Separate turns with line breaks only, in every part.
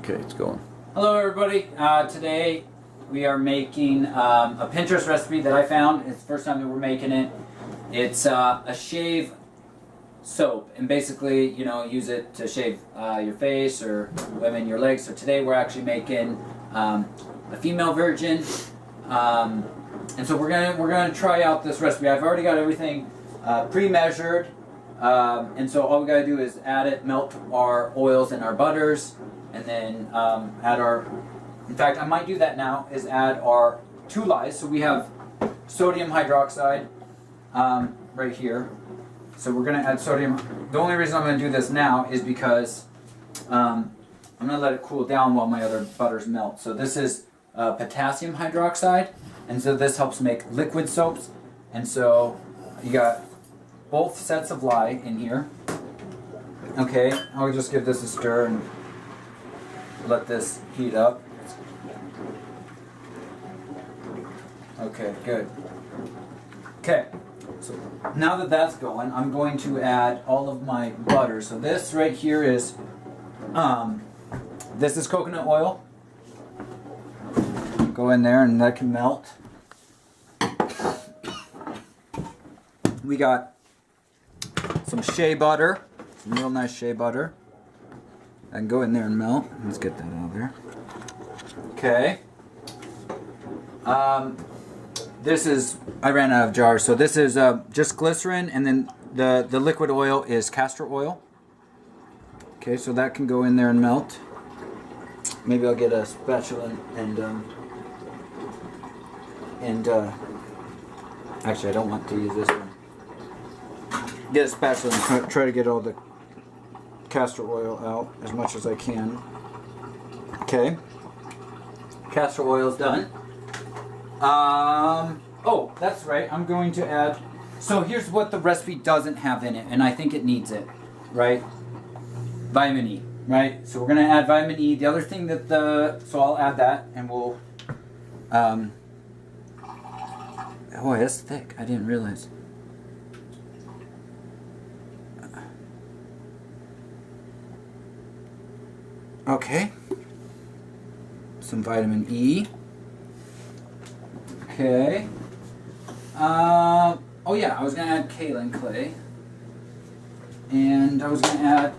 Okay, it's going.
Hello everybody. Today we are making a Pinterest recipe that I found. It's the first time that we're making it. It's a shave soap, and basically, you know, use it to shave your face or women your legs. So today we're actually making a female version, and so we're gonna try out this recipe. I've already got everything pre-measured, and so all we gotta do is add it, melt our oils and our butters, and then add our. In fact, I might do that now. Is add our 2 lyes. So we have sodium hydroxide right here. So we're going to add sodium. The only reason I'm going to do this now is because I'm going to let it cool down while my other butters melt. So this is potassium hydroxide, and so this helps make liquid soaps. And so you got both sets of lye in here. Okay, I'll just give this a stir and let this heat up. Okay, good. Okay, so now that that's going, I'm going to add all of my butter. So this right here is, this is coconut oil. Go in there and that can melt. We got some shea butter, some real nice shea butter. I can go in there and melt. Let's get that out of there. Okay. This is, I ran out of jars, so this is just glycerin, and then the liquid oil is castor oil. Okay, so that can go in there and melt. Maybe I'll get a spatula and actually I don't want to use this one. Get a spatula and try to get all the castor oil out as much as I can. Okay, castor oil's done. Oh, that's right. I'm going to add. So here's what the recipe doesn't have in it, and I think it needs it, right? Vitamin E, right? So we're going to add vitamin E. The other thing that so I'll add that, and we'll. Oh, that's thick. I didn't realize. Okay. Some vitamin E. Okay. Oh yeah, I was going to add kaolin clay. And I was going to add...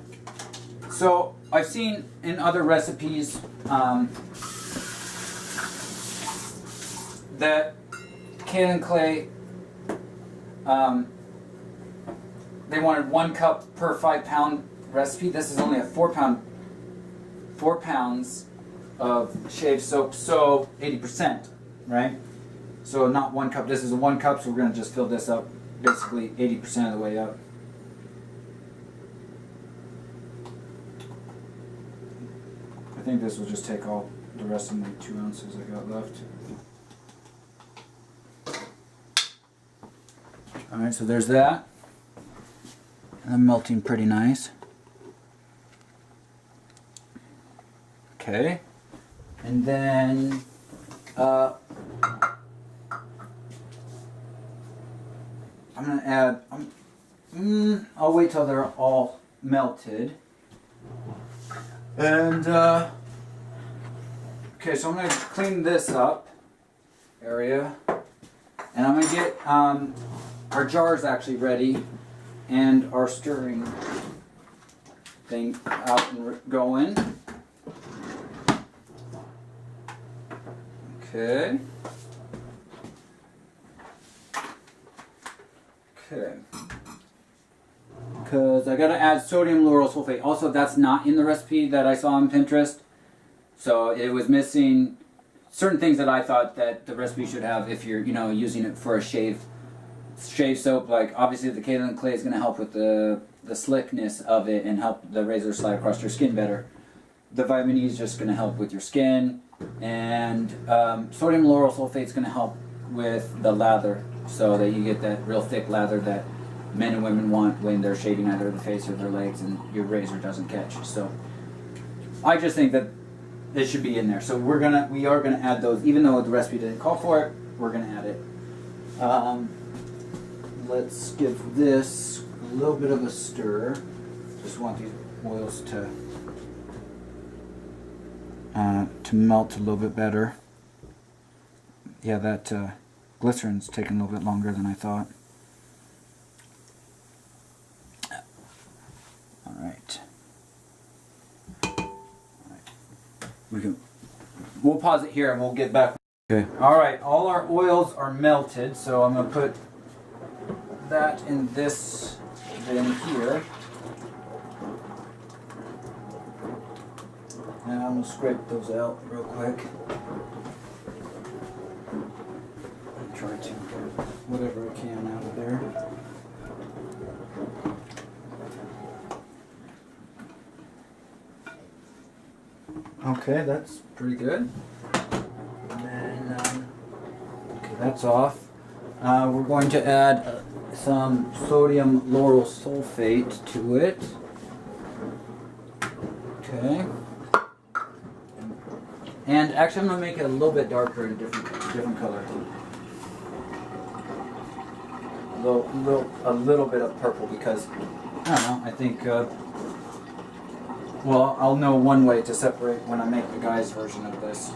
So, I've seen in other recipes that kaolin clay, they wanted 1 cup per 5 pound recipe. This is only a 4 pounds of shave soap, so 80%, right? So not 1 cup, this is a 1 cup, so we're going to just fill this up basically 80% of the way up. I think this will just take all the rest of my 2 ounces I got left. Alright, so there's that. And I'm melting pretty nice. Okay. And then I'm going to add, I'll wait till they're all melted. And, okay, so I'm going to clean this up area. And I'm going to get our jars actually ready and our stirring thing out and going. Okay. Okay. Because I gotta add sodium lauryl sulfate. Also, that's not in the recipe that I saw on Pinterest. So it was missing certain things that I thought that the recipe should have if you're, you know, using it for a shave soap. Like obviously the kaolin clay is gonna help with the slickness of it and help the razor slide across your skin better. The vitamin E is just gonna help with your skin, and sodium lauryl sulfate is gonna help with the lather, so that you get that real thick lather that men and women want when they're shaving either the face or their legs and your razor doesn't catch. So I just think that it should be in there. So we are gonna add those, even though the recipe didn't call for it. We're gonna add it. Let's give this a little bit of a stir. Just want these oils to to melt a little bit better. Yeah, that glycerin's taking a little bit longer than I thought. Alright. We'll pause it here and we'll get back. Okay. Alright, all our oils are melted, so I'm going to put that in this bin here. And I'm going to scrape those out real quick. Try to get whatever I can out of there. Okay, that's pretty good. And then, okay, that's off. We're going to add some sodium lauryl sulfate to it. Okay. And actually, I'm going to make it a little bit darker and different color. A little bit of purple because, I don't know, I think, well, I'll know one way to separate when I make the guy's version of this.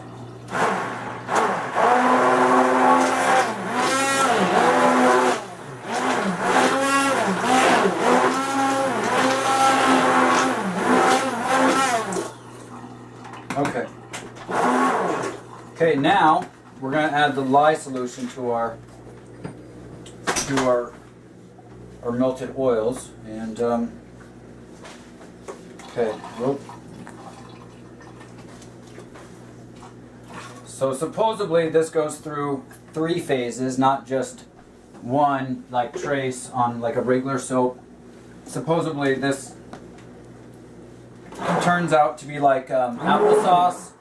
Okay. Okay, now we're going to add the lye solution to our melted oils, and okay, whoop. So supposedly this goes through 3 phases, not just one like trace on like a regular soap. Supposedly this turns out to be like applesauce,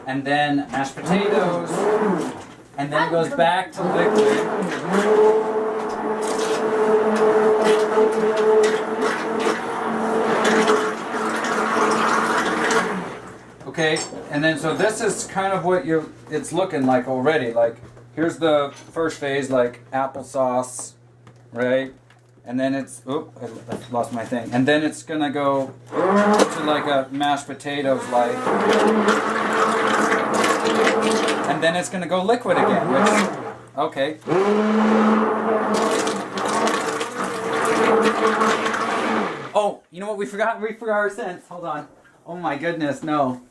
and then mashed potatoes, and then it goes back to liquid. Okay, and then so this is kind of what it's looking like already. Like, here's the first phase, like applesauce, right? And then it's, I lost my thing. And then it's gonna go to like a mashed potatoes like. And then it's gonna go liquid again, which, okay. Oh, you know what we forgot? We forgot our scents. Hold on. Oh my goodness, no.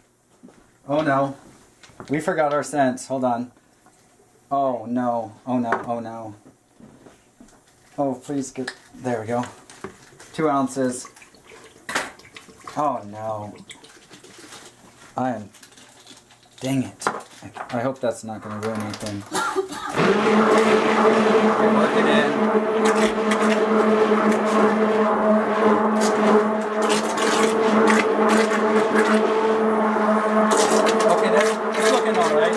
Oh no. We forgot our scents. Hold on. Oh no. Oh no. Oh no. Oh, please get... There we go. 2 ounces. Oh no. I am... Dang it. I hope that's not going to ruin anything. Work it in. Okay, it's looking alright.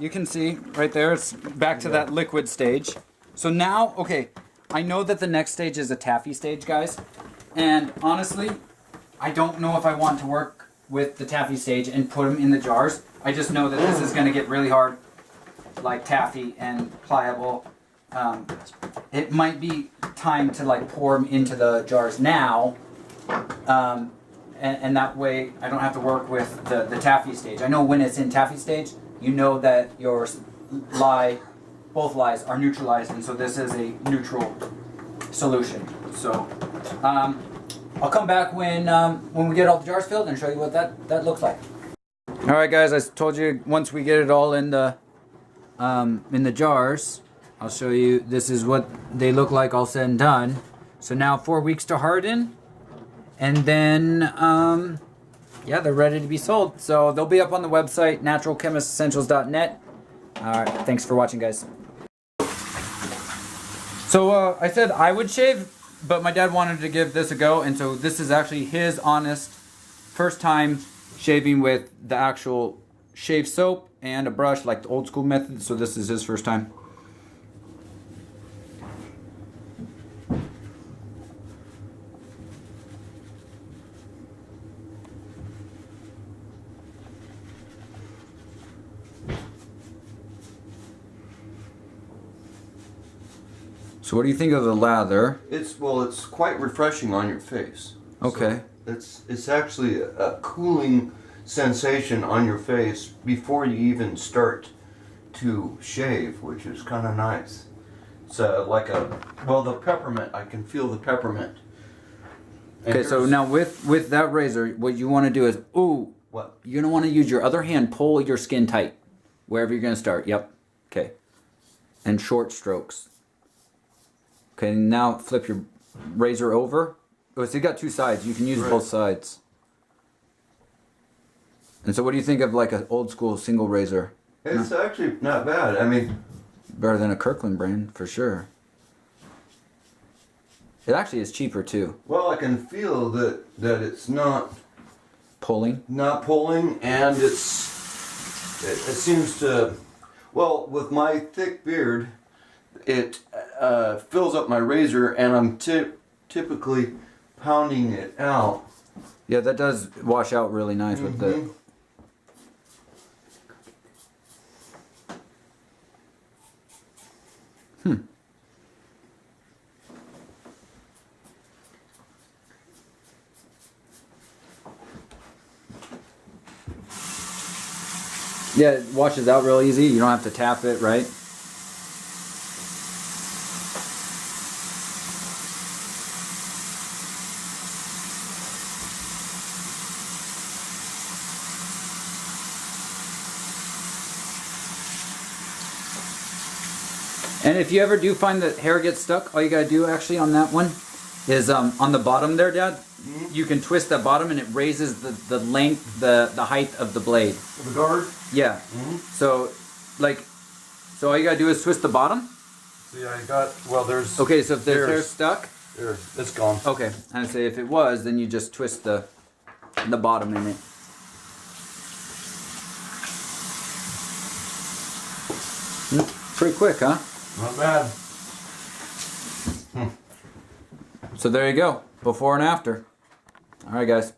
You can see right there, it's back to that liquid stage. So now, okay, I know that the next stage is a taffy stage, guys. And honestly, I don't know if I want to work with the taffy stage and put them in the jars. I just know that this is going to get really hard, like taffy and pliable. It might be time to like pour them into the jars now. And that way I don't have to work with the taffy stage. I know when it's in taffy stage, you know that your both lyes are neutralized, and so this is a neutral solution. So I'll come back when we get all the jars filled and show you what that looks like. All right, guys, I told you once we get it all in the jars, I'll show you. This is what they look like all said and done. So now 4 weeks to harden, and then yeah, they're ready to be sold. So they'll be up on the website, naturalchemistessentials.net. All right, thanks for watching, guys. So I said I would shave, but my dad wanted to give this a go, and so this is actually his honest first time shaving with the actual shave soap and a brush, like the old school method. So this is his first time. So what do you think of the lather?
It's quite refreshing on your face.
Okay.
So it's actually a cooling sensation on your face before you even start to shave, which is kind of nice. It's like the peppermint. I can feel the peppermint. And
Okay, so now with that razor, what you want to do is,
what?
You're going to want to use your other hand, pull your skin tight, wherever you're going to start. Yep. Okay. And short strokes. Okay, now flip your razor over. Oh, so you got two sides. You can use both sides. And so what do you think of like an old school single razor?
It's actually not bad. I mean,
better than a Kirkland brand, for sure. It actually is cheaper too.
Well, I can feel that it's not
pulling,
and it seems to. Well, with my thick beard, it fills up my razor, and I'm typically pounding it out.
Yeah, that does wash out really nice with the. Yeah, it washes out real easy. You don't have to tap it, right? And if you ever do find that hair gets stuck, all you gotta do actually on that one is on the bottom there, Dad, you can twist the bottom and it raises the length, the height of the blade.
The guard?
Yeah. So all you gotta do is twist the bottom.
See, I got, there's...
Okay, so if there's hair stuck...
There, it's gone.
Okay, and I say if it was, then you just twist the bottom in it. Pretty quick, huh?
Not bad.
So there you go, before and after. All right, guys.